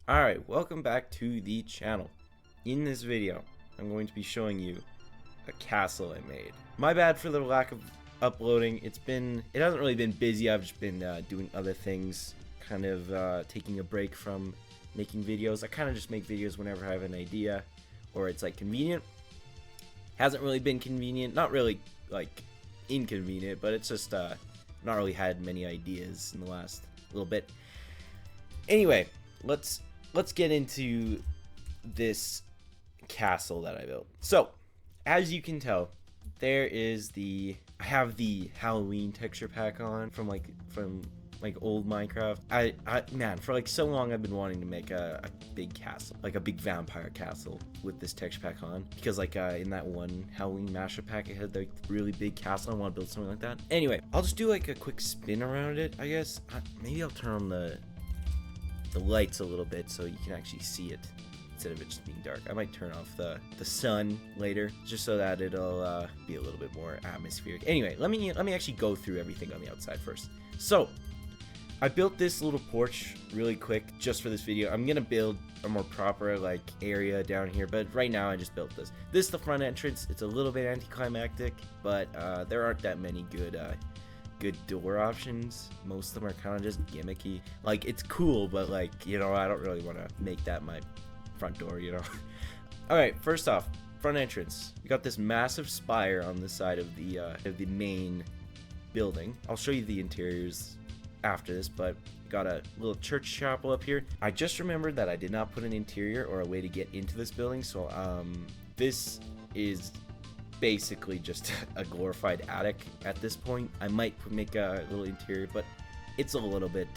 Alright, welcome back to the channel. In this video, I'm going to be showing you a castle I made. My bad for the lack of uploading. It hasn't really been busy. I've just been doing other things, kind of taking a break from making videos. I kind of just make videos whenever I have an idea or it's like convenient. Hasn't really been convenient, not really like inconvenient, but it's just not really had many ideas in the last little bit. Anyway, let's get into this castle that I built. So, as you can tell, there is I have the Halloween texture pack on from old Minecraft. Man, for like so long I've been wanting to make a big castle, like a big vampire castle with this texture pack on, because like in that one Halloween mashup pack it had like really big castle. I want to build something like that. Anyway, I'll just do like a quick spin around it, I guess. Maybe I'll turn on the lights a little bit so you can actually see it instead of it just being dark. I might turn off the sun later just so that it'll be a little bit more atmospheric. Anyway, let me actually go through everything on the outside first. So I built this little porch really quick just for this video. I'm gonna build a more proper like area down here, but right now I just built this. This is the front entrance. It's a little bit anticlimactic, but there aren't that many good door options. Most of them are kind of just gimmicky. Like, it's cool, but like, you know, I don't really want to make that my front door, you know. All right, first off, front entrance. We got this massive spire on the side of the main building. I'll show you the interiors after this, but got a little church chapel up here. I just remembered that I did not put an interior or a way to get into this building, so this is basically just a glorified attic at this point. I might make a little interior, but it's a little bit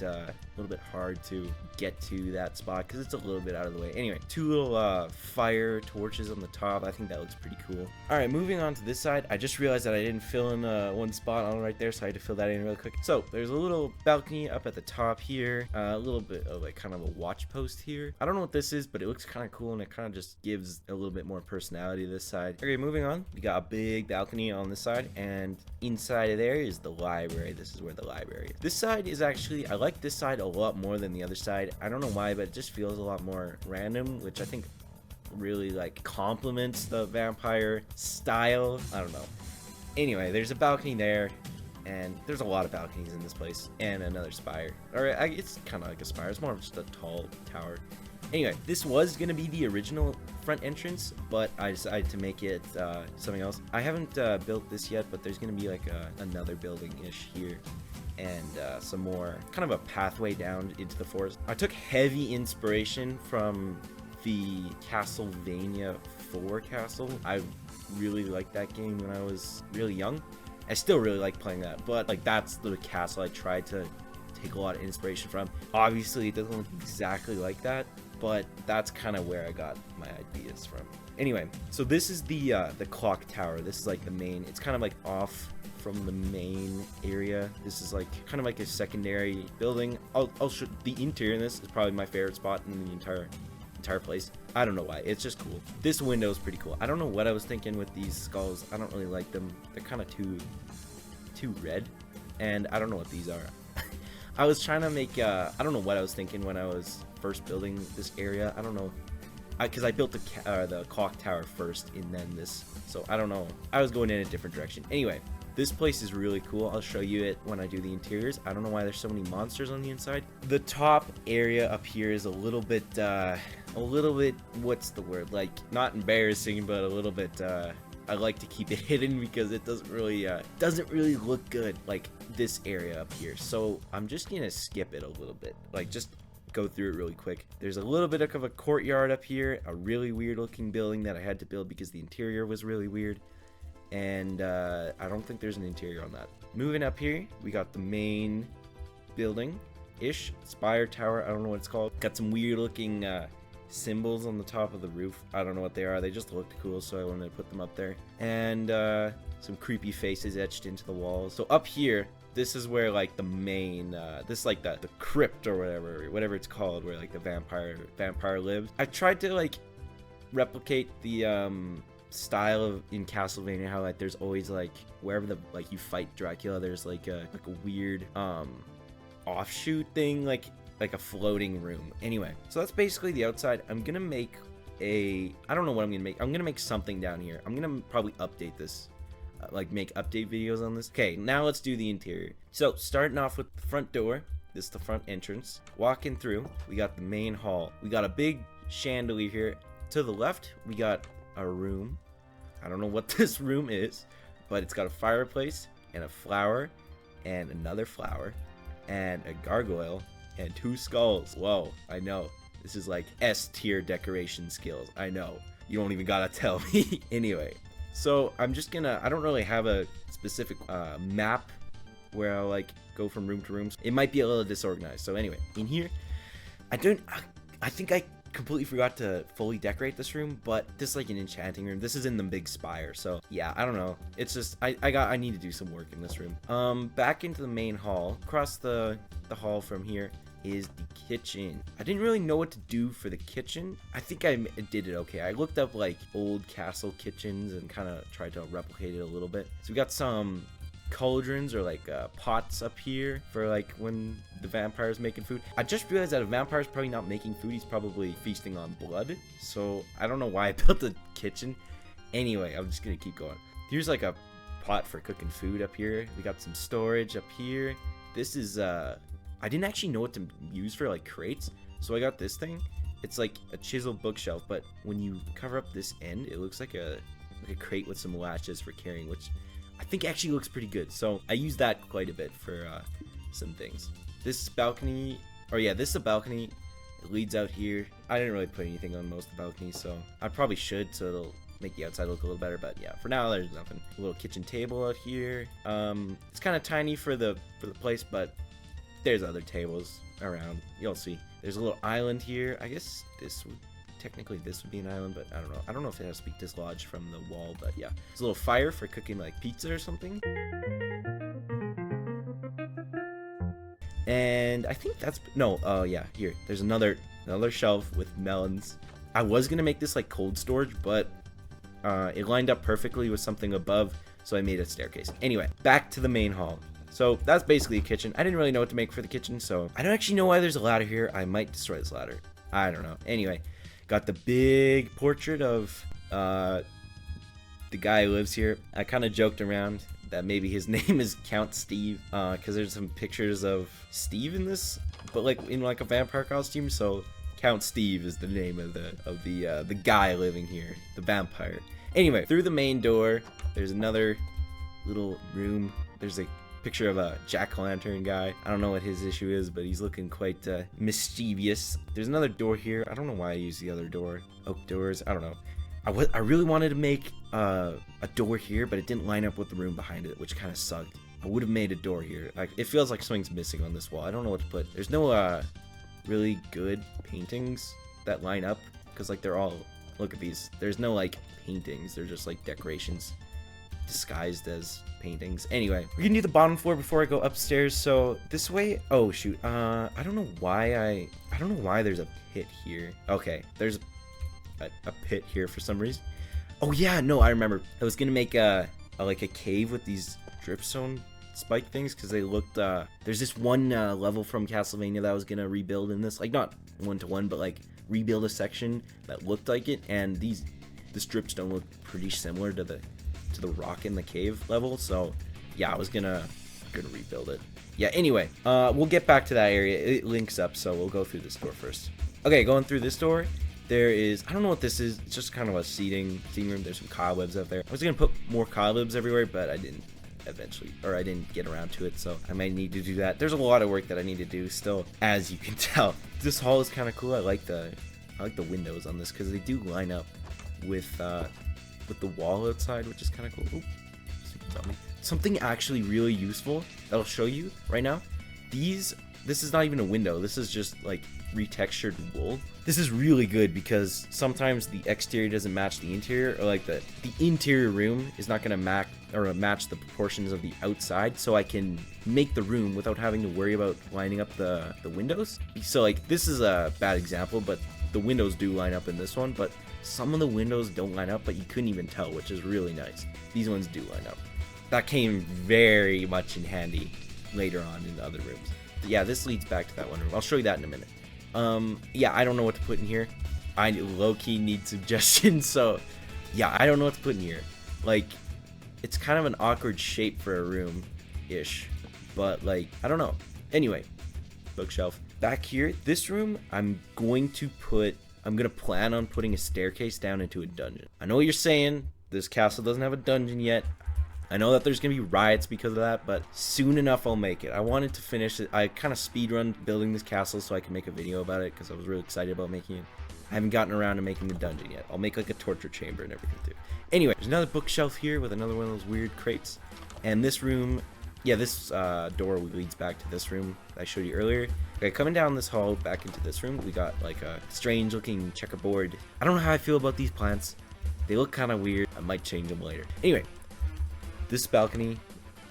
hard to get to that spot because it's a little bit out of the way. Anyway, two little fire torches on the top. I think that looks pretty cool. All right, moving on to this side. I just realized that I didn't fill in one spot on right there, so I had to fill that in really quick. So there's a little balcony up at the top here, a little bit of like kind of a watch post here. I don't know what this is, but it looks kind of cool and it kind of just gives a little bit more personality to this side. Okay, moving on. We got a big balcony on this side, and inside of there is the library. This is where the library is. This side is actually, I like this side a lot more than the other side. I don't know why, but it just feels a lot more random, which I think really like complements the vampire style. I don't know. Anyway, there's a balcony there, and there's a lot of balconies in this place, and another spire. Or it's kind of like a spire. It's more of just a tall tower. Anyway, this was gonna be the original front entrance, but I decided to make it something else. I haven't built this yet, but there's gonna be like another building-ish here, and some more kind of a pathway down into the forest. I took heavy inspiration from the Castlevania 4 castle. I really liked that game when I was really young. I still really like playing that, but like that's the castle I tried to take a lot of inspiration from. Obviously it doesn't look exactly like that, but that's kind of where I got my ideas from. Anyway, so this is the clock tower. This is like the main, it's kind of like off from the main area. This is like kind of like a secondary building. I'll show the interior in this is probably my favorite spot in the entire place. I don't know why, it's just cool. This window is pretty cool. I don't know what I was thinking with these skulls. I don't really like them. They're kind of too red, and I don't know what these are. I was trying to make I don't know what I was thinking when I was first building this area. I don't know, because I built the clock tower first and then this, so I don't know. I was going in a different direction. Anyway, this place is really cool. I'll show you it when I do the interiors. I don't know why there's so many monsters on the inside. The top area up here is a little bit, what's the word? Like, not embarrassing, but a little bit, I like to keep it hidden because it doesn't really look good, like this area up here. So I'm just gonna skip it a little bit, like just go through it really quick. There's a little bit of a courtyard up here, a really weird looking building that I had to build because the interior was really weird. And I don't think there's an interior on that. Moving up here, we got the main building-ish, spire tower, I don't know what it's called. Got some weird looking symbols on the top of the roof. I don't know what they are, they just looked cool, so I wanted to put them up there. And some creepy faces etched into the walls. So up here, this is where like the main, this is like the crypt or whatever it's called, where like the vampire lives. I tried to like replicate the style of in Castlevania, how like there's always like wherever the like you fight Dracula, there's like a weird offshoot thing, like a floating room. Anyway, so that's basically the outside. I'm gonna make I don't know what I'm gonna make. I'm gonna make something down here. I'm gonna probably update this, like make update videos on this. Okay, now let's do the interior. So starting off with the front door. This is the front entrance. Walking through, we got the main hall. We got a big chandelier here. To the left, we got a room. I don't know what this room is, but it's got a fireplace and a flower and another flower and a gargoyle and 2 skulls. Whoa, I know. This is like S tier decoration skills. I know. You don't even gotta tell me. Anyway, so I'm just gonna, I don't really have a specific map where I'll like go from room to room. It might be a little disorganized. So anyway, in here, I think I completely forgot to fully decorate this room, but this is like an enchanting room. This is in the big spire, so yeah, I don't know. It's just I need to do some work in this room. Back into the main hall. Across the hall from here is the kitchen. I didn't really know what to do for the kitchen. I think I did it okay. I looked up like old castle kitchens and kind of tried to replicate it a little bit. So we got some cauldrons or like pots up here for like when the vampire's making food. I just realized that a vampire's probably not making food, he's probably feasting on blood. So I don't know why I built the kitchen. Anyway, I'm just gonna keep going. Here's like a pot for cooking food up here. We got some storage up here. This is I didn't actually know what to use for like crates, so I got this thing. It's like a chiseled bookshelf, but when you cover up this end, it looks like a crate with some latches for carrying, which I think actually looks pretty good. So I use that quite a bit for some things. This balcony, or yeah, this is a balcony. It leads out here. I didn't really put anything on most of the balconies, so I probably should, so it'll make the outside look a little better. But yeah, for now there's nothing. A little kitchen table out here. It's kind of tiny for the place, but there's other tables around. You'll see. There's a little island here. I guess technically this would be an island, but I don't know. I don't know if it has to be dislodged from the wall, but yeah. There's a little fire for cooking like pizza or something. And I think that's, no, yeah, here. There's another shelf with melons. I was gonna make this like cold storage, but it lined up perfectly with something above, so I made a staircase. Anyway, back to the main hall. So that's basically a kitchen. I didn't really know what to make for the kitchen, so I don't actually know why there's a ladder here. I might destroy this ladder. I don't know. Anyway, got the big portrait of the guy who lives here. I kind of joked around that maybe his name is Count Steve, because there's some pictures of Steve in this, but like in like a vampire costume. So Count Steve is the name of the guy living here, the vampire. Anyway, through the main door, there's another little room. There's a picture of a jack-o'-lantern guy. I don't know what his issue is, but he's looking quite mischievous. There's another door here. I don't know why I used the other door. Oak doors. I don't know. I really wanted to make a door here, but it didn't line up with the room behind it, which kind of sucked. I would have made a door here. Like, it feels like something's missing on this wall. I don't know what to put. There's no really good paintings that line up, because like they're all, look at these. There's no like paintings. They're just like decorations disguised as paintings. Anyway, we're gonna do the bottom floor before I go upstairs. So this way, oh shoot, I don't know why there's a pit here. Okay, there's a pit here for some reason. Oh yeah, no, I remember. I was gonna make like a cave with these dripstone spike things, because they looked there's this one level from Castlevania that I was gonna rebuild in this, like not one-to-one, but like rebuild a section that looked like it, and this dripstone looked pretty similar to the rock in the cave level. So yeah, I was gonna rebuild it. Yeah, anyway, we'll get back to that area. It links up, so we'll go through this door first. Okay, going through this door, there is, I don't know what this is. It's just kind of a seating room. There's some cobwebs out there. I was gonna put more cobwebs everywhere, but I didn't I didn't get around to it, so I might need to do that. There's a lot of work that I need to do still, as you can tell. This hall is kind of cool. I like the windows on this, because they do line up with the wall outside, which is kind of cool. Oop, something actually really useful that I'll show you right now. This is not even a window. This is just like retextured wool. This is really good because sometimes the exterior doesn't match the interior, or like the interior room is not going to match the proportions of the outside, so I can make the room without having to worry about lining up the windows. So like this is a bad example, but the windows do line up in this one, but some of the windows don't line up, but you couldn't even tell, which is really nice. These ones do line up. That came very much in handy later on in the other rooms. But yeah, this leads back to that one room. I'll show you that in a minute. Yeah, I don't know what to put in here. I low-key need suggestions, so yeah, I don't know what to put in here. Like, it's kind of an awkward shape for a room-ish, but like, I don't know. Anyway, bookshelf. Back here, this room, I'm gonna plan on putting a staircase down into a dungeon. I know what you're saying, this castle doesn't have a dungeon yet. I know that there's gonna be riots because of that, but soon enough I'll make it. I wanted to finish it. I kind of speedrun building this castle so I can make a video about it because I was really excited about making it. I haven't gotten around to making the dungeon yet. I'll make like a torture chamber and everything too. Anyway, there's another bookshelf here with another one of those weird crates. And this room, yeah, this door leads back to this room I showed you earlier. Okay, coming down this hall back into this room, we got like a strange looking checkerboard. I don't know how I feel about these plants. They look kind of weird. I might change them later. Anyway, this balcony,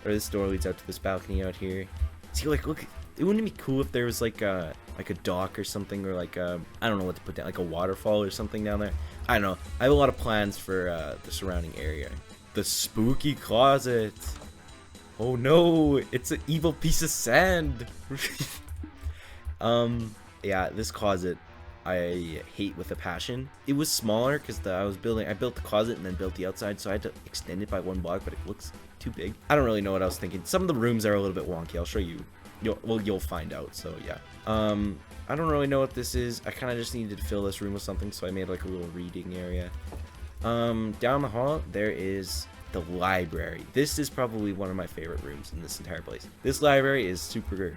or this door leads out to this balcony out here. See, like, look, it wouldn't it be cool if there was like a dock or something, or like I don't know what to put down, like a waterfall or something down there. I don't know. I have a lot of plans for the surrounding area. The spooky closet. Oh no, it's an evil piece of sand. Yeah, this closet I hate with a passion. It was smaller because I built the closet and then built the outside, so I had to extend it by 1 block, but it looks too big. I don't really know what I was thinking. Some of the rooms are a little bit wonky. I'll show you. You'll find out. So yeah. I don't really know what this is. I kind of just needed to fill this room with something, so I made like a little reading area. Down the hall there is the library. This is probably one of my favorite rooms in this entire place. This library is super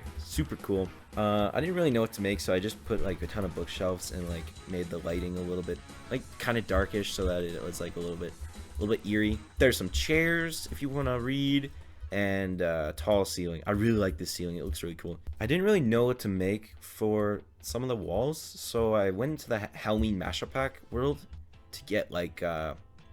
cool. I didn't really know what to make, so I just put like a ton of bookshelves and like made the lighting a little bit like kind of darkish so that it was like a little bit eerie. There's some chairs if you want to read, and tall ceiling. I really like this ceiling. It looks really cool. I didn't really know what to make for some of the walls, so I went into the Halloween mashup pack world to get like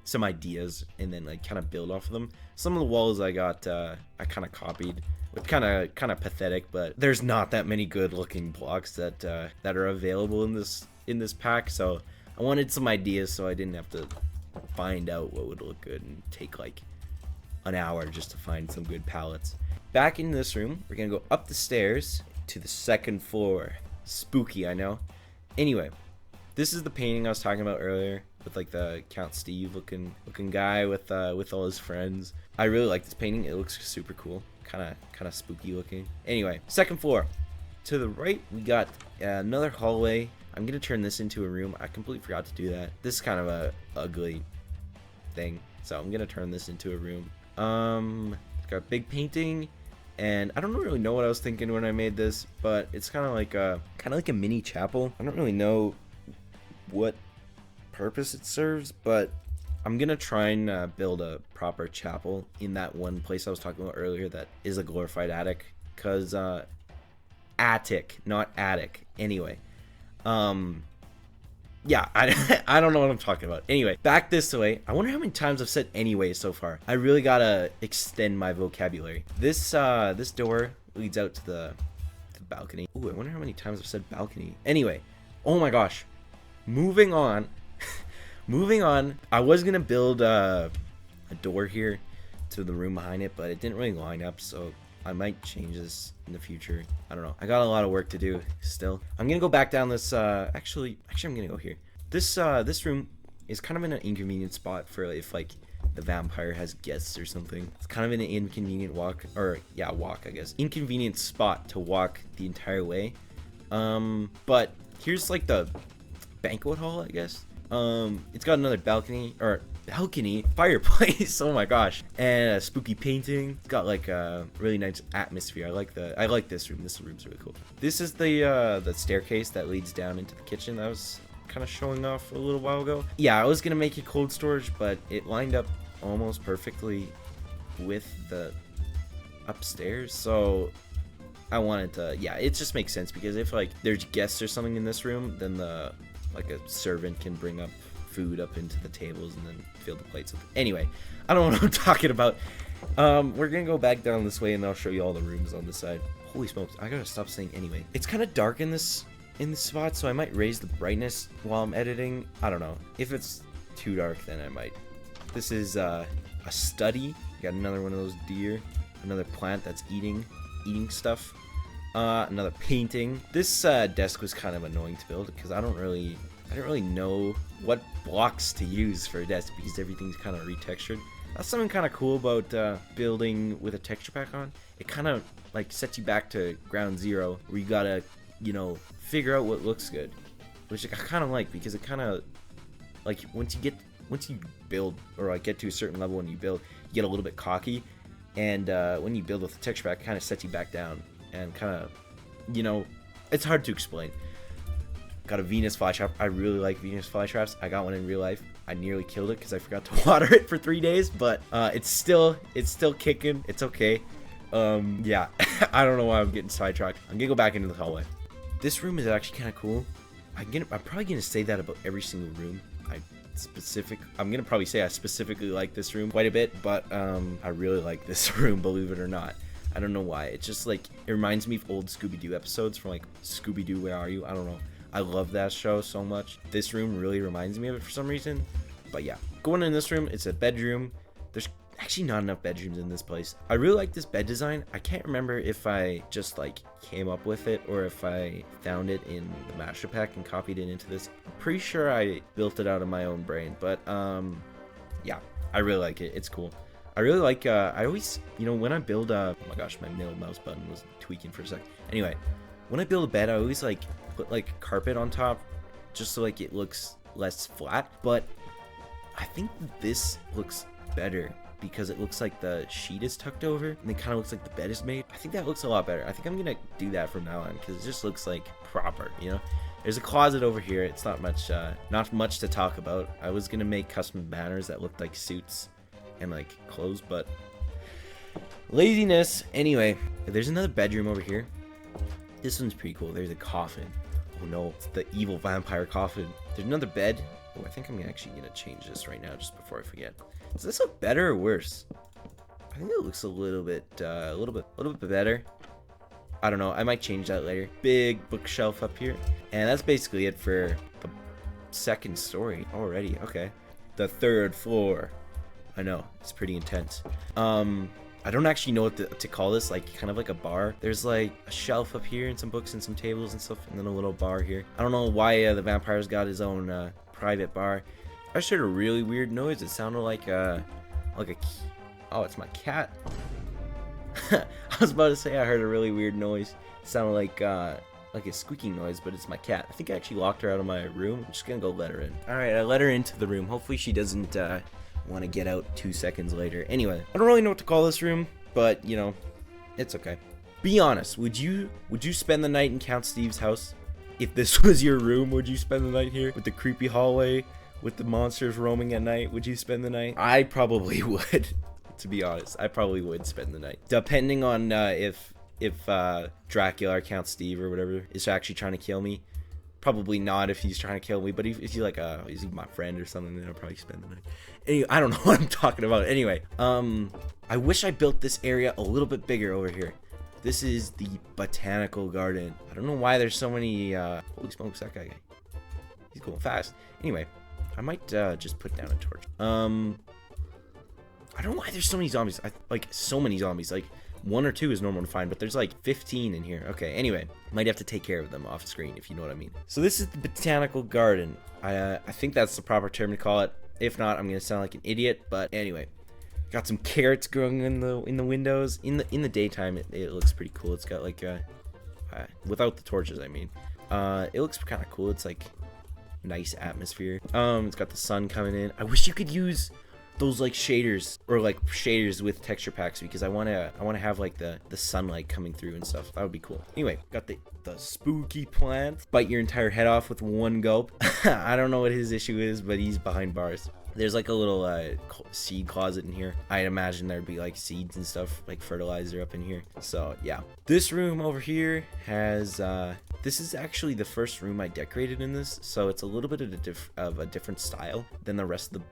some ideas and then like kind of build off of them. Some of the walls I got I kind of copied. It's kind of pathetic, but there's not that many good looking blocks that are available in this pack, so I wanted some ideas so I didn't have to find out what would look good and take like an hour just to find some good palettes. Back in this room, we're gonna go up the stairs to the 2nd floor. Spooky, I know. Anyway, this is the painting I was talking about earlier with like the Count Steve looking guy with all his friends. I really like this painting. It looks super cool, kind of spooky looking. Anyway, 2nd floor. To the right, we got another hallway. I'm gonna turn this into a room. I completely forgot to do that. This is kind of a ugly thing, so I'm gonna turn this into a room. It's got a big painting, and I don't really know what I was thinking when I made this, but it's kind of like a mini chapel. I don't really know what purpose it serves, but I'm gonna try and build a proper chapel in that one place I was talking about earlier that is a glorified attic, because attic, not attic. Anyway, yeah, I don't know what I'm talking about. Anyway, back this way. I wonder how many times I've said anyway so far. I really gotta extend my vocabulary. This door leads out to the balcony. Ooh, I wonder how many times I've said balcony. Anyway, oh my gosh. Moving on. Moving on. I was gonna build a door here to the room behind it, but it didn't really line up, so I might change this in the future. I don't know. I got a lot of work to do still. I'm gonna go back down this actually I'm gonna go here. This room is kind of in an inconvenient spot for if like the vampire has guests or something. It's kind of in an inconvenient walk, or yeah, walk I guess. Inconvenient spot to walk the entire way. But here's like the banquet hall, I guess. It's got another balcony fireplace. Oh my gosh. And a spooky painting. It's got like a really nice atmosphere. I like this room. This room's really cool. This is the staircase that leads down into the kitchen that I was kind of showing off a little while ago. Yeah, I was gonna make it cold storage, but it lined up almost perfectly with the upstairs, so I wanted to, yeah, it just makes sense, because if like there's guests or something in this room, then a servant can bring up food up into the tables and then fill the plates with it. Anyway, I don't know what I'm talking about. We're gonna go back down this way and I'll show you all the rooms on this side. Holy smokes, I gotta stop saying anyway. It's kind of dark in this in the spot, so I might raise the brightness while I'm editing. I don't know. If it's too dark, then I might. This is a study. Got another one of those deer. Another plant that's eating stuff. Another painting. This desk was kind of annoying to build because I didn't really know what blocks to use for a desk because everything's kind of retextured. That's something kind of cool about building with a texture pack on. It kind of like sets you back to ground zero where you gotta, you know, figure out what looks good, which I kind of like because it kind of like once you build or like get to a certain level when you build, you get a little bit cocky, and when you build with the texture pack, it kind of sets you back down and kind of, you know, it's hard to explain. Got a Venus flytrap. I really like Venus flytraps. I got one in real life. I nearly killed it because I forgot to water it for 3 days, but it's still kicking. It's okay. Yeah, I don't know why I'm getting sidetracked. I'm gonna go back into the hallway. This room is actually kind of cool. I'm probably gonna say that about every single room. I'm gonna probably say I specifically like this room quite a bit, but I really like this room, believe it or not. I don't know why. It's just like it reminds me of old Scooby-Doo episodes from like Scooby-Doo, Where Are You? I don't know. I love that show so much. This room really reminds me of it for some reason. But yeah, going in this room, it's a bedroom. There's actually not enough bedrooms in this place. I really like this bed design. I can't remember if I just like came up with it or if I found it in the master pack and copied it into this. I'm pretty sure I built it out of my own brain, but yeah, I really like it. It's cool. I really like, I always, you know, when I build oh my gosh, my middle mouse button was tweaking for a sec. Anyway, when I build a bed, I always like put like carpet on top just so like it looks less flat, but I think this looks better because it looks like the sheet is tucked over and it kind of looks like the bed is made. I think that looks a lot better. I think I'm gonna do that from now on because it just looks like proper, you know. There's a closet over here. It's not much to talk about. I was gonna make custom banners that looked like suits and like clothes, but laziness. Anyway, there's another bedroom over here. This one's pretty cool. There's a coffin. Oh no, it's the evil vampire coffin. There's another bed. Oh, I think I'm actually gonna change this right now just before I forget. Does this look better or worse? I think it looks a little bit better. I don't know. I might change that later. Big bookshelf up here, and that's basically it for the second story already. Okay, the third floor. I know, it's pretty intense. I don't actually know what to call this, like kind of like a bar. There's like a shelf up here and some books and some tables and stuff, and then a little bar here. I don't know why the vampire's got his own private bar. I just heard a really weird noise. It sounded like a oh, it's my cat. I was about to say I heard a really weird noise. It sounded like a squeaking noise, but it's my cat. I think I actually locked her out of my room. I'm just gonna go let her in. All right, I let her into the room. Hopefully she doesn't want to get out 2 seconds later. Anyway, I don't really know what to call this room, but you know, it's okay. Be honest, would you spend the night in Count Steve's house? If this was your room, would you spend the night here with the creepy hallway, with the monsters roaming at night? Would you spend the night? I probably would. To be honest, I probably would spend the night, depending on if Dracula or Count Steve or whatever is actually trying to kill me. Probably not if he's trying to kill me, but if he's like is he my friend or something, then I'll probably spend the night. Anyway, I don't know what I'm talking about. Anyway, I wish I built this area a little bit bigger over here. This is the botanical garden. I don't know why there's so many holy smokes, that guy. He's going fast. Anyway, I might just put down a torch. I don't know why there's so many zombies. So many zombies. Like 1 or 2 is normal to find, but there's like 15 in here. Okay, anyway, might have to take care of them off screen, if you know what I mean. So this is the botanical garden. I think that's the proper term to call it. If not, I'm gonna sound like an idiot. But anyway, got some carrots growing in the windows. In the daytime, it looks pretty cool. It's got like without the torches, I mean. It looks kind of cool. It's like nice atmosphere. It's got the sun coming in. I wish you could use those like shaders or like shaders with texture packs because I want to have like the sunlight coming through and stuff. That would be cool. Anyway, got the spooky plant. Bite your entire head off with 1 gulp. I don't know what his issue is, but he's behind bars. There's like a little seed closet in here. I'd imagine there'd be like seeds and stuff, like fertilizer up in here. So yeah, this room over here has this is actually the first room I decorated in this, so it's a little bit of a different style than the rest of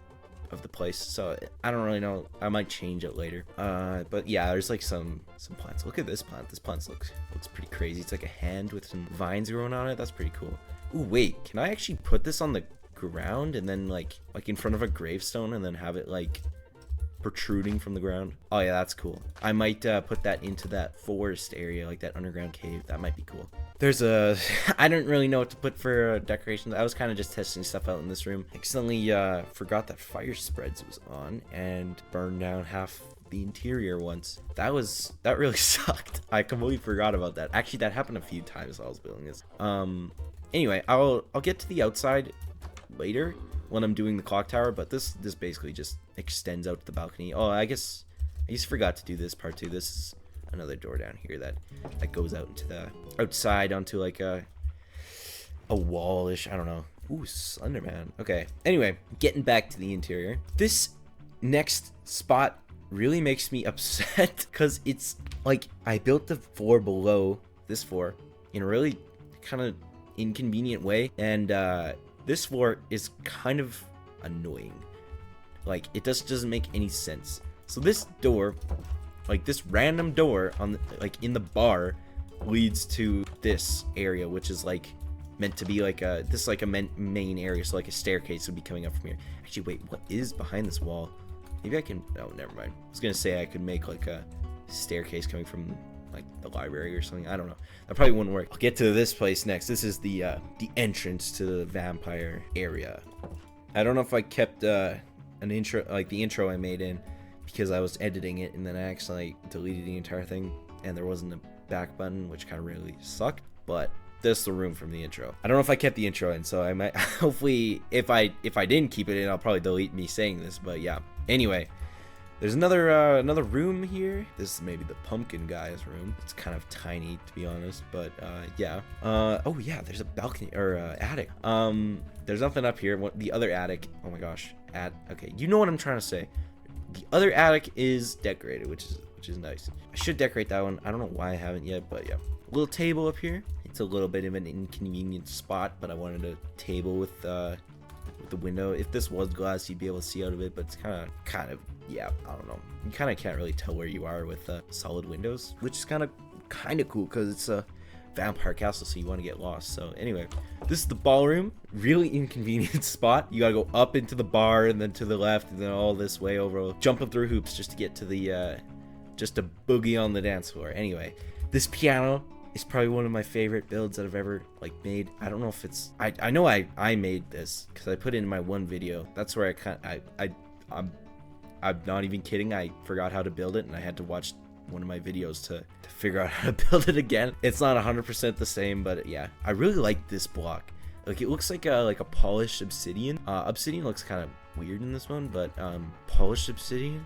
the of the place, so I don't really know. I might change it later. But yeah, there's like some plants. Look at this plant. This plant looks pretty crazy. It's like a hand with some vines growing on it. That's pretty cool. Ooh, wait, can I actually put this on the ground and then like in front of a gravestone and then have it like protruding from the ground? Oh yeah, that's cool. I might put that into that forest area, like that underground cave. That might be cool. There's a I don't really know what to put for decorations. I was kind of just testing stuff out in this room. Accidentally forgot that fire spreads was on and burned down half the interior once. That really sucked. I completely forgot about that. Actually, that happened a few times while I was building this. Anyway, I'll get to the outside later when I'm doing the clock tower, but this basically just extends out to the balcony. Oh, I guess I forgot to do this part too. This is another door down here that goes out into the outside onto like a wallish, I don't know. Ooh, Slenderman. Okay. Anyway, getting back to the interior. This next spot really makes me upset because it's like I built the floor below this floor in a really kind of inconvenient way, and this floor is kind of annoying. Like, it just doesn't make any sense. So this door, like this random door on the, in the bar, leads to this area, which is like meant to be like a main area. So like a staircase would be coming up from here. Actually, wait, what is behind this wall? Maybe I can. Oh, never mind. I was gonna say I could make like a staircase coming from like the library or something. I don't know. That probably wouldn't work. I'll get to this place next. This is the entrance to the vampire area. I don't know if I kept an intro, like the intro I made in, because I was editing it and then I actually deleted the entire thing and there wasn't a back button, which kind of really sucked. But this is the room from the intro. I don't know if I kept the intro in, so I might hopefully if I didn't keep it in, I'll probably delete me saying this. But yeah. Anyway. There's another room here. This is maybe the pumpkin guy's room. It's kind of tiny, to be honest, but yeah. Oh yeah, there's a balcony or attic. There's nothing up here. The other attic. Oh my gosh. Okay, you know what I'm trying to say. The other attic is decorated, which is nice. I should decorate that one. I don't know why I haven't yet, but yeah. A little table up here. It's a little bit of an inconvenient spot, but I wanted a table with the window. If this was glass, you'd be able to see out of it, but it's kind of, yeah, I don't know. You kind of can't really tell where you are with solid windows, which is kind of cool because it's a vampire castle, so you want to get lost. So anyway, this is the ballroom. Really inconvenient spot. You gotta go up into the bar and then to the left and then all this way over, jumping through hoops just to get to the just a boogie on the dance floor. Anyway, this piano is probably one of my favorite builds that I've ever like made. I don't know if it's I know I made this because I put it in my one video. That's where I'm not even kidding. I forgot how to build it and I had to watch one of my videos to figure out how to build it again. It's not 100% the same, but yeah, I really like this block. Like, it looks like a polished obsidian. Obsidian looks kind of weird in this one, but polished obsidian,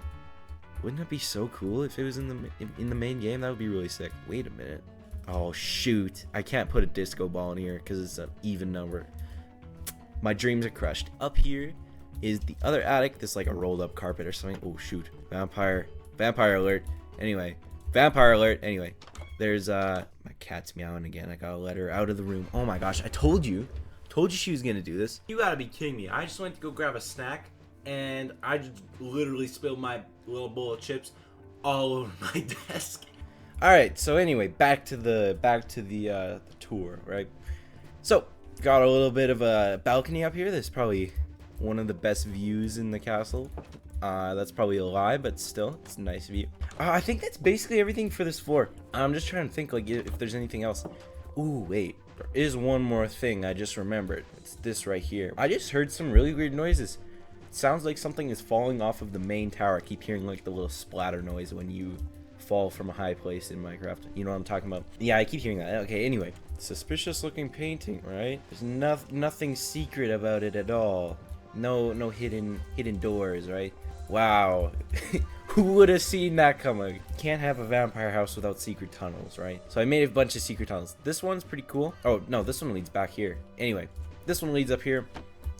wouldn't that be so cool if it was in the main game? That would be really sick. Wait a minute. Oh shoot, I can't put a disco ball in here because it's an even number. My dreams are crushed. Up here is the other attic. This like a rolled up carpet or something. Oh shoot, vampire alert. Anyway, vampire alert. Anyway, there's my cat's meowing again. I gotta let her out of the room. Oh my gosh, I told you she was gonna do this. You gotta be kidding me. I just went to go grab a snack and I just literally spilled my little bowl of chips all over my desk. All right, so anyway, back to the tour, right? So got a little bit of a balcony up here. There's probably one of the best views in the castle. That's probably a lie, but still, it's a nice view. I think that's basically everything for this floor. I'm just trying to think like if there's anything else. Ooh, wait, there is one more thing I just remembered. It's this right here. I just heard some really weird noises. It sounds like something is falling off of the main tower. I keep hearing like the little splatter noise when you fall from a high place in Minecraft. You know what I'm talking about? Yeah, I keep hearing that. Okay, anyway, suspicious looking painting, right? There's nothing secret about it at all. No hidden doors, right? Wow. Who would have seen that coming? Can't have a vampire house without secret tunnels, right? So I made a bunch of secret tunnels. This one's pretty cool. Oh no, this one leads back here. Anyway, this one leads up here.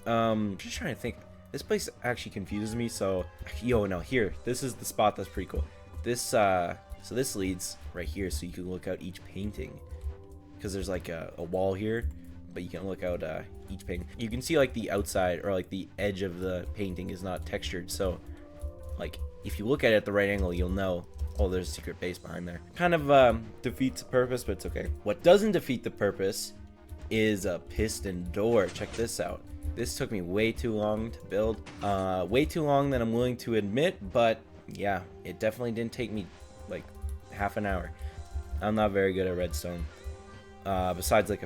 Just trying to think. This place actually confuses me. So no, here. This is the spot that's pretty cool. This so this leads right here, so you can look out each painting, because there's like a wall here, but you can look out each painting. You can see like the outside or like the edge of the painting is not textured, so like if you look at it at the right angle, you'll know, oh, there's a secret base behind there. Kind of defeats the purpose, but it's okay. What doesn't defeat the purpose is a piston door. Check this out. This took me way too long to build, way too long than I'm willing to admit, but yeah, it definitely didn't take me like half an hour. I'm not very good at redstone, besides like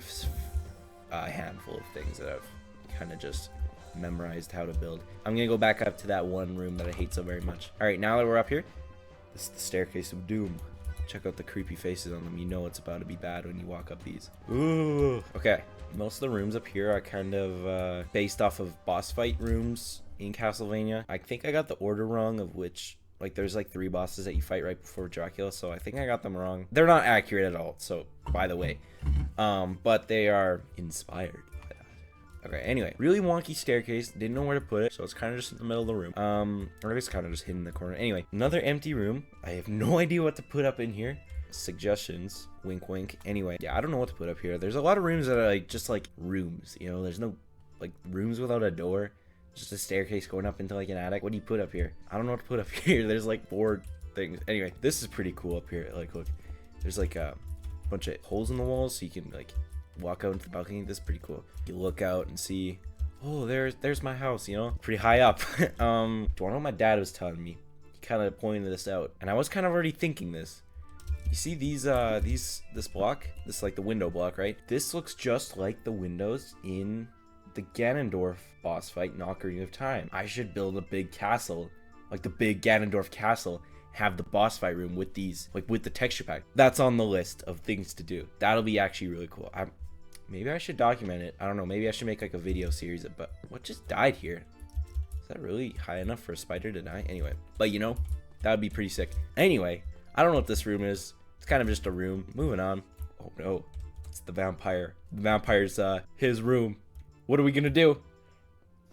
a handful of things that I've kind of just memorized how to build. I'm gonna go back up to that one room that I hate so very much. All right, now that we're up here, this is the staircase of doom. Check out the creepy faces on them. You know it's about to be bad when you walk up these. Ooh. Okay, most of the rooms up here are kind of based off of boss fight rooms in Castlevania. I think I got the order wrong of which, like there's like 3 bosses that you fight right before Dracula, so I think I got them wrong. They're not accurate at all, so by the way, but they are inspired. Okay, anyway, really wonky staircase, didn't know where to put it, so it's kind of just in the middle of the room. Or it's kind of just hidden in the corner. Anyway, another empty room. I have no idea what to put up in here. Suggestions, wink wink. Anyway, yeah, I don't know what to put up here. There's a lot of rooms that are like just like rooms, you know, there's no like rooms without a door, just a staircase going up into like an attic. What do you put up here? I don't know what to put up here. There's like 4 things. Anyway, this is pretty cool up here. Like, look, there's like a bunch of holes in the walls so you can like walk out into the balcony. This is pretty cool. You look out and see, oh, there's my house, you know, pretty high up. Do you want to know what my dad was telling me? He kind of pointed this out, and I was kind of already thinking this. You see this block, this like the window block, right? This looks just like the windows in the Ganondorf boss fight in Ocarina of Time. I should build a big castle, like the big Ganondorf castle, have the boss fight room with these, like with the texture pack. That's on the list of things to do. That'll be actually really cool. Maybe I should document it. I don't know. Maybe I should make like a video series of, but what just died here? Is that really high enough for a spider to die? Anyway, but you know, that would be pretty sick. Anyway, I don't know what this room is. It's kind of just a room. Moving on. Oh no, it's the vampire. The vampire's his room. What are we gonna do?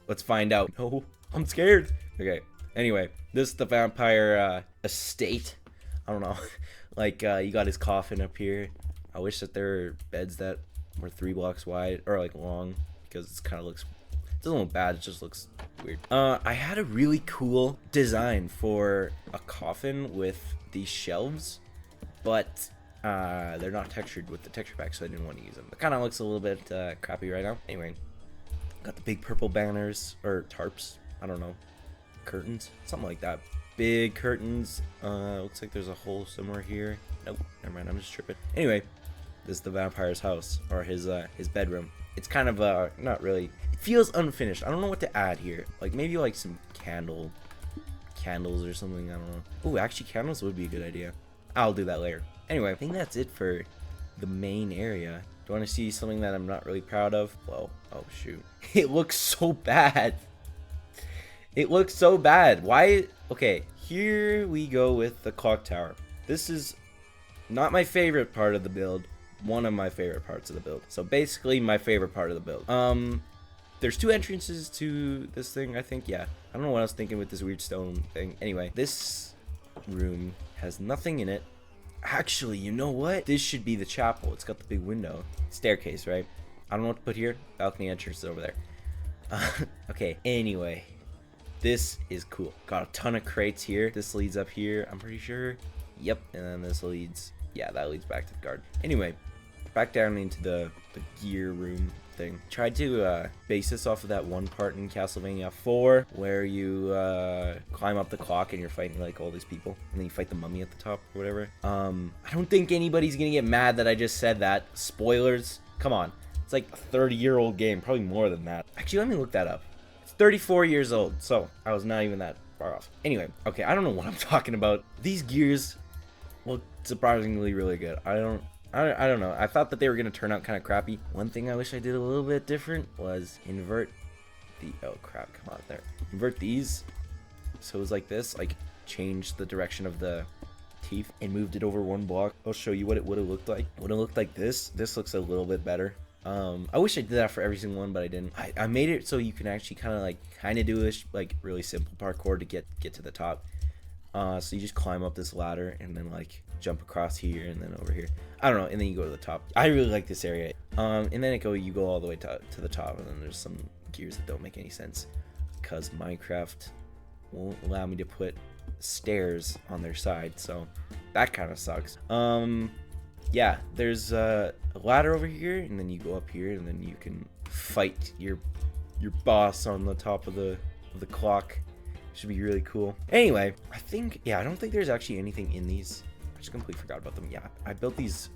Let's find out. No, I'm scared. Okay. Anyway, this is the vampire estate. I don't know. Like you got his coffin up here. I wish that there were beds that were 3 blocks wide or like long, because it kind of looks, it doesn't look bad, it just looks weird. I had a really cool design for a coffin with these shelves, but they're not textured with the texture pack, so I didn't want to use them. It kind of looks a little bit crappy right now. Anyway, got the big purple banners or tarps, I don't know, curtains, something like that. Big curtains. Looks like there's a hole somewhere here. Nope, never mind, I'm just tripping. Anyway, this is the vampire's house, or his bedroom. It's kind of not really, it feels unfinished. I don't know what to add here. Like maybe like some candles or something, I don't know. Oh, actually candles would be a good idea. I'll do that later. Anyway, I think that's it for the main area. Do you want to see something that I'm not really proud of? Whoa, oh shoot. It looks so bad. It looks so bad. Why? Okay, here we go with the clock tower. This is not my favorite part of the build. One of my favorite parts of the build. So basically my favorite part of the build. There's 2 entrances to this thing, I think. Yeah, I don't know what I was thinking with this weird stone thing. Anyway, this room has nothing in it. Actually, you know what? This should be the chapel. It's got the big window. Staircase, right? I don't know what to put here. Balcony entrance is over there. Okay, anyway. This is cool. Got a ton of crates here. This leads up here, I'm pretty sure. Yep, and then this leads, yeah, that leads back to the garden. Anyway, back down into the gear room thing. Tried to base this off of that one part in Castlevania 4 where you climb up the clock and you're fighting like all these people, and then you fight the mummy at the top or whatever. I don't think anybody's gonna get mad that I just said that. Spoilers, come on. It's like a 30-year-old game, probably more than that. Actually, let me look that up. It's 34 years old, so I was not even that far off. Anyway, okay, I don't know what I'm talking about. These gears look surprisingly really good. I don't know. I thought that they were gonna turn out kind of crappy. One thing I wish I did a little bit different was invert the, oh crap, come on there. Invert these, so it was like this, like change the direction of the teeth and moved it over 1 block. I'll show you what it would have looked like. Would have looked like this. This looks a little bit better. I wish I did that for every single one, but I didn't. I made it so you can actually kind of do this like really simple parkour to get to the top. So you just climb up this ladder and then like jump across here and then over here. I don't know, and then you go to the top. I really like this area. And then you go all the way to the top, and then there's some gears that don't make any sense because Minecraft won't allow me to put stairs on their side, so that kind of sucks. Yeah, there's a ladder over here, and then you go up here, and then you can fight your boss on the top of the clock. Should be really cool. Anyway, I don't think there's actually anything in these. I just completely forgot about them. Yeah, I built these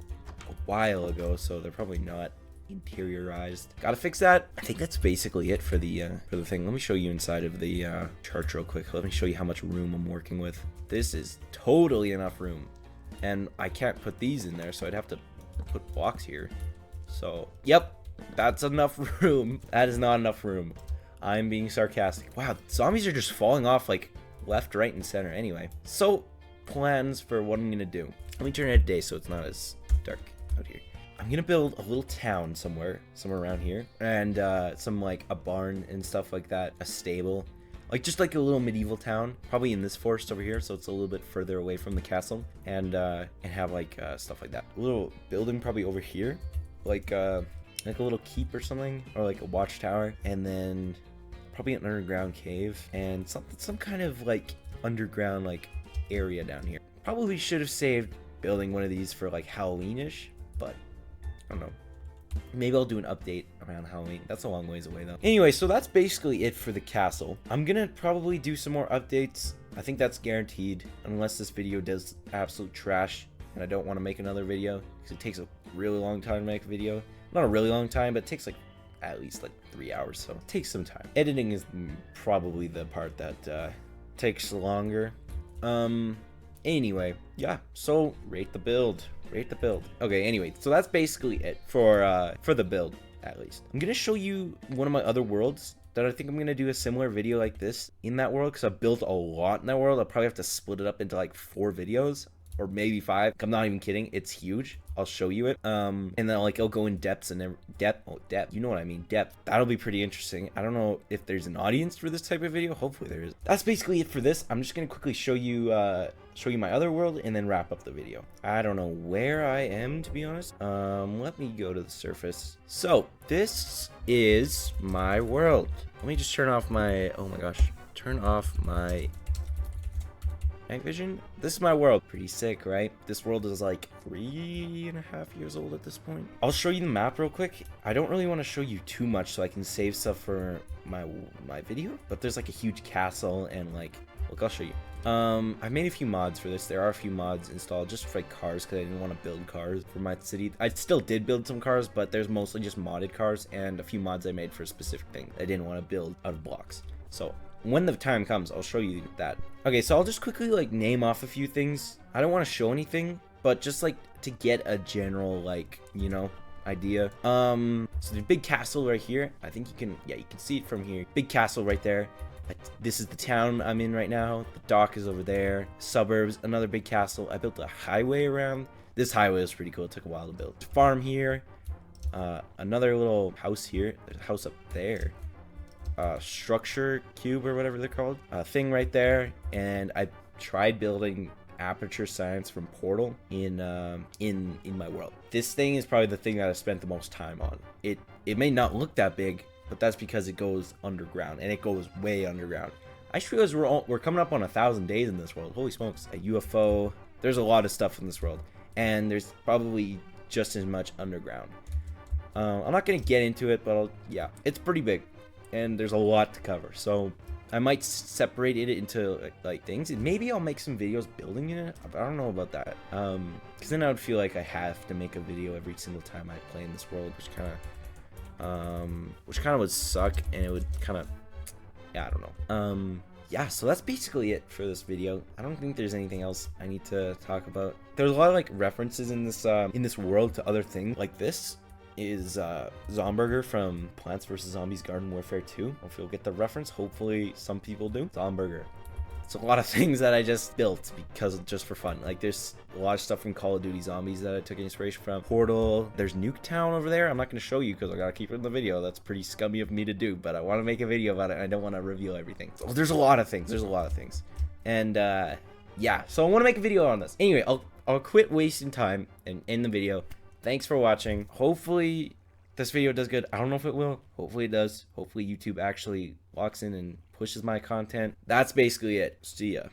a while ago, so they're probably not interiorized. Gotta fix that. I think that's basically it for the thing. Let me show you inside of the chart real quick. Let me show you how much room I'm working with. This is totally enough room, and I can't put these in there, so I'd have to put blocks here. So yep, that's enough room. That is not enough room. I'm being sarcastic. Wow, zombies are just falling off like left, right, and center. Anyway, so plans for what I'm gonna do. Let me turn it to day so it's not as dark out here. I'm gonna build a little town somewhere around here, and some like a barn and stuff like that, a stable, like just like a little medieval town, probably in this forest over here, so it's a little bit further away from the castle, and have like stuff like that. A little building probably over here, like a little keep or something, or like a watchtower, and then probably an underground cave and some kind of like underground like area down here. Probably should have saved building one of these for like Halloweenish, but I don't know. Maybe I'll do an update around Halloween. That's a long ways away though. Anyway, so that's basically it for the castle. I'm gonna probably do some more updates. I think that's guaranteed, unless this video does absolute trash and I don't want to make another video because it takes a really long time to make a video. Not a really long time, but it takes like at least like 3 hours, so it takes some time. Editing is probably the part that takes longer. Anyway, yeah, so rate the build. Okay, anyway, so that's basically it for the build, at least. I'm gonna show you one of my other worlds that I think I'm gonna do a similar video like this in that world, because I've built a lot in that world. I'll probably have to split it up into like 4 videos or maybe 5. I'm not even kidding, it's huge. I'll show you it, and then like I'll go in depth, you know what I mean, depth. That'll be pretty interesting. I don't know if there's an audience for this type of video. Hopefully there is. That's basically it for this. I'm just gonna quickly show you my other world and then wrap up the video. I don't know where I am, to be honest. Let me go to the surface. So this is my world. Let me just turn off my, oh my gosh, turn off my night vision. This is my world. Pretty sick, right? This world is like 3.5 years old at this point. I'll show you the map real quick. I don't really want to show you too much so I can save stuff for my video, but there's like a huge castle and like, look, I'll show you. I made a few mods for this. There are a few mods installed just for like cars, because I didn't want to build cars for my city. I still did build some cars, but there's mostly just modded cars and a few mods I made for a specific thing I didn't want to build out of blocks. So when the time comes, I'll show you that. Okay, so I'll just quickly like name off a few things. I don't want to show anything, but just like to get a general like, you know, idea. So the big castle right here. I think you can see it from here. Big castle right there. This is the town I'm in right now. The dock is over there. Suburbs, another big castle. I built a highway around. This highway was pretty cool. It took a while to build. Farm here. Another little house here. There's a house up there. Structure cube or whatever they're called. Thing right there. And I tried building aperture science from Portal in my world. This thing is probably the thing that I spent the most time on. It may not look that big, but that's because it goes underground, and it goes way underground. I just realized we're coming up on 1,000 days in this world. Holy smokes. A UFO. There's a lot of stuff in this world, and there's probably just as much underground. I'm not going to get into it, but yeah, it's pretty big, and there's a lot to cover. So I might separate it into like things, and maybe I'll make some videos building in it. I don't know about that, because then I would feel like I have to make a video every single time I play in this world, which kind of would suck, and it would kind of, yeah, I don't know. Yeah, so that's basically it for this video. I don't think there's anything else I need to talk about. There's a lot of like references in this world to other things. Like this is Zomburger from Plants vs. Zombies Garden Warfare 2. I don't know if you'll get the reference. Hopefully some people do. Zomburger. It's a lot of things that I just built just for fun. Like there's a lot of stuff from Call of Duty Zombies that I took inspiration from. Portal. There's Nuketown over there. I'm not going to show you because I got to keep it in the video. That's pretty scummy of me to do, but I want to make a video about it and I don't want to reveal everything. So there's a lot of things. And yeah, so I want to make a video on this. Anyway, I'll quit wasting time and end the video. Thanks for watching. Hopefully this video does good. I don't know if it will. Hopefully it does. Hopefully YouTube actually walks in and pushes my content. That's basically it. See ya.